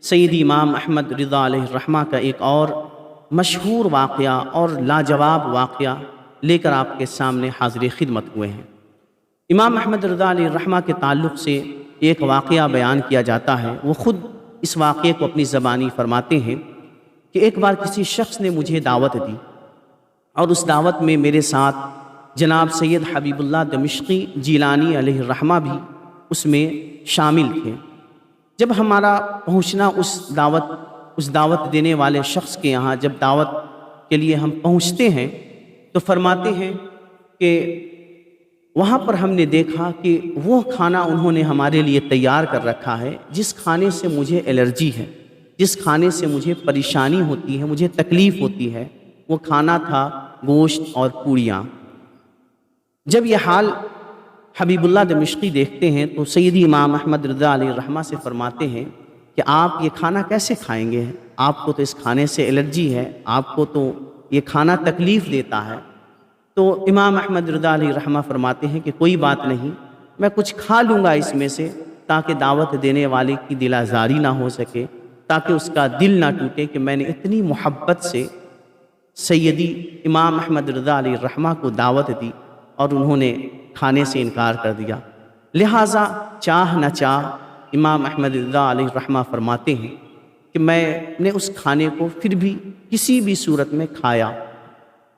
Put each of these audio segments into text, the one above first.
سیدی امام احمد رضا علیہ الرحمہ کا ایک اور مشہور واقعہ اور لاجواب واقعہ لے کر آپ کے سامنے حاضر خدمت ہوئے ہیں۔ امام احمد رضا علیہ الرحمہ کے تعلق سے ایک واقعہ بیان کیا جاتا ہے۔ وہ خود اس واقعے کو اپنی زبانی فرماتے ہیں کہ ایک بار کسی شخص نے مجھے دعوت دی اور اس دعوت میں میرے ساتھ جناب سید حبیب اللہ دمشقی جیلانی علیہ الرحمہ بھی اس میں شامل تھے۔ جب ہمارا پہنچنا اس دعوت دینے والے شخص کے یہاں جب دعوت کے لیے ہم پہنچتے ہیں تو فرماتے ہیں کہ وہاں پر ہم نے دیکھا کہ وہ کھانا انہوں نے ہمارے لیے تیار کر رکھا ہے جس کھانے سے مجھے الرجی ہے، جس کھانے سے مجھے پریشانی ہوتی ہے، مجھے تکلیف ہوتی ہے۔ وہ کھانا تھا گوشت اور پوڑیاں۔ جب یہ حال حبیب اللہ دمشقی دیکھتے ہیں تو سیدی امام احمد رضا علیہ الرحمہ سے فرماتے ہیں کہ آپ یہ کھانا کیسے کھائیں گے؟ آپ کو تو اس کھانے سے الرجی ہے، آپ کو تو یہ کھانا تکلیف دیتا ہے۔ تو امام احمد رضا علیہ الرحمہ فرماتے ہیں کہ کوئی بات نہیں، میں کچھ کھا لوں گا اس میں سے تاکہ دعوت دینے والے کی دل آزاری نہ ہو سکے، تاکہ اس کا دل نہ ٹوٹے کہ میں نے اتنی محبت سے سیدی امام احمد رضا علیہ الرحمہ کو دعوت دی اور انہوں نے کھانے سے انکار کر دیا۔ لہٰذا چاہ نہ چاہ امام احمد رضا علیہ الرحمہ فرماتے ہیں کہ میں نے اس کھانے کو پھر بھی کسی بھی صورت میں کھایا۔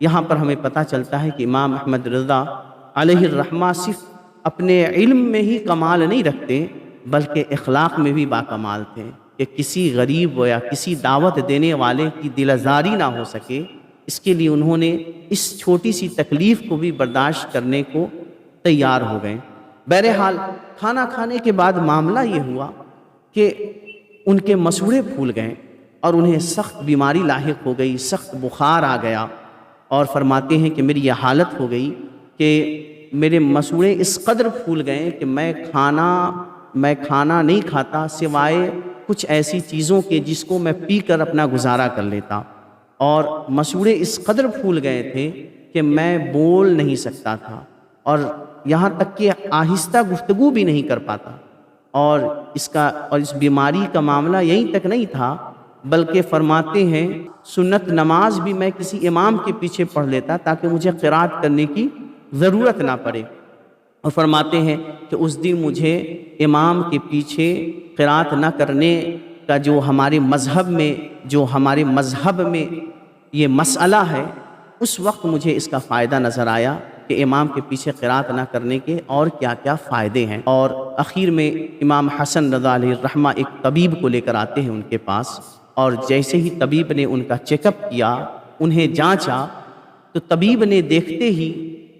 یہاں پر ہمیں پتہ چلتا ہے کہ امام احمد رضا علیہ الرحمہ صرف اپنے علم میں ہی کمال نہیں رکھتے بلکہ اخلاق میں بھی باکمال تھے کہ کسی غریب یا کسی دعوت دینے والے کی دل آزاری نہ ہو سکے، اس کے لیے انہوں نے اس چھوٹی سی تکلیف کو بھی برداشت کرنے کو تیار ہو گئے۔ بہرحال کھانا کھانے کے بعد معاملہ یہ ہوا کہ ان کے مسوڑے پھول گئے اور انہیں سخت بیماری لاحق ہو گئی، سخت بخار آ گیا، اور فرماتے ہیں کہ میری یہ حالت ہو گئی کہ میرے مسوڑے اس قدر پھول گئے کہ میں کھانا نہیں کھاتا سوائے کچھ ایسی چیزوں کے جس کو میں پی کر اپنا گزارا کر لیتا، اور مسوڑے اس قدر پھول گئے تھے کہ میں بول نہیں سکتا تھا اور یہاں تک کہ آہستہ گفتگو بھی نہیں کر پاتا۔ اور اس بیماری کا معاملہ یہیں تک نہیں تھا بلکہ فرماتے ہیں سنت نماز بھی میں کسی امام کے پیچھے پڑھ لیتا تاکہ مجھے قرات کرنے کی ضرورت نہ پڑے، اور فرماتے ہیں کہ اس دن مجھے امام کے پیچھے قرات نہ کرنے کا جو ہمارے مذہب میں یہ مسئلہ ہے، اس وقت مجھے اس کا فائدہ نظر آیا کہ امام کے پیچھے قرات نہ کرنے کے اور کیا کیا فائدے ہیں۔ اور اخیر میں امام حسن رضا علیہ الرحمہ ایک طبیب کو لے کر آتے ہیں ان کے پاس، اور جیسے ہی طبیب نے ان کا چیک اپ کیا، انہیں جانچا، تو طبیب نے دیکھتے ہی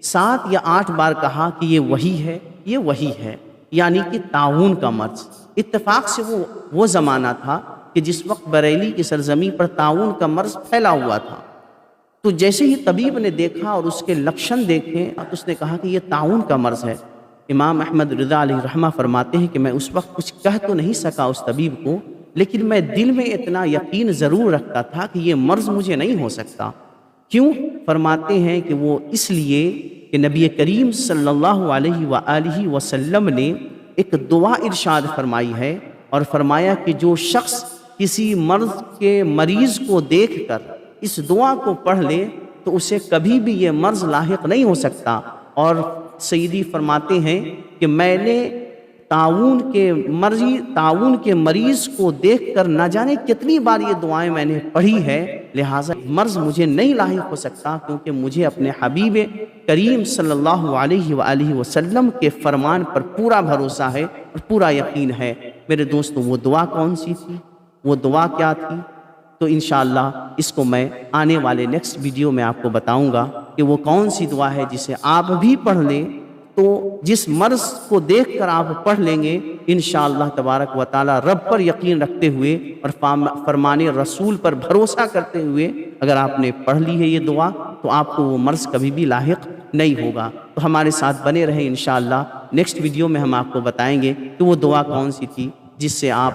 7 یا 8 بار کہا کہ یہ وہی ہے، یہ وہی ہے، یعنی کہ طاعون کا مرض۔ اتفاق سے وہ زمانہ تھا کہ جس وقت بریلی کی سرزمین پر طاعون کا مرض پھیلا ہوا تھا۔ تو جیسے ہی طبیب نے دیکھا اور اس کے لکشن دیکھے تو اس نے کہا کہ یہ طاعون کا مرض ہے۔ امام احمد رضا علیہ الرحمہ فرماتے ہیں کہ میں اس وقت کچھ کہہ تو نہیں سکا اس طبیب کو، لیکن میں دل میں اتنا یقین ضرور رکھتا تھا کہ یہ مرض مجھے نہیں ہو سکتا۔ کیوں؟ فرماتے ہیں کہ وہ اس لیے کہ نبی کریم صلی اللہ علیہ وآلہ وسلم نے ایک دعا ارشاد فرمائی ہے، اور فرمایا کہ جو شخص کسی مرض کے مریض کو دیکھ کر اس دعا کو پڑھ لے تو اسے کبھی بھی یہ مرض لاحق نہیں ہو سکتا۔ اور سیدی فرماتے ہیں کہ میں نے طاعون کے مریض کو دیکھ کر نہ جانے کتنی بار یہ دعائیں میں نے پڑھی ہے، لہٰذا مرض مجھے نہیں لاحق ہو سکتا، کیونکہ مجھے اپنے حبیب کریم صلی اللہ علیہ وآلہ وسلم کے فرمان پر پورا بھروسہ ہے اور پورا یقین ہے۔ میرے دوستوں، وہ دعا کون سی تھی؟ وہ دعا کیا تھی؟ تو انشاءاللہ اس کو میں آنے والے نیکسٹ ویڈیو میں آپ کو بتاؤں گا کہ وہ کون سی دعا ہے جسے آپ بھی پڑھ لیں تو جس مرض کو دیکھ کر آپ پڑھ لیں گے انشاءاللہ تبارک و تعالی رب پر یقین رکھتے ہوئے اور فرمان رسول پر بھروسہ کرتے ہوئے اگر آپ نے پڑھ لی ہے یہ دعا تو آپ کو وہ مرض کبھی بھی لاحق نہیں ہوگا۔ تو ہمارے ساتھ بنے رہیں انشاءاللہ۔ نیکسٹ ویڈیو میں ہم آپ کو بتائیں گے کہ وہ دعا کون سی تھی جس سے آپ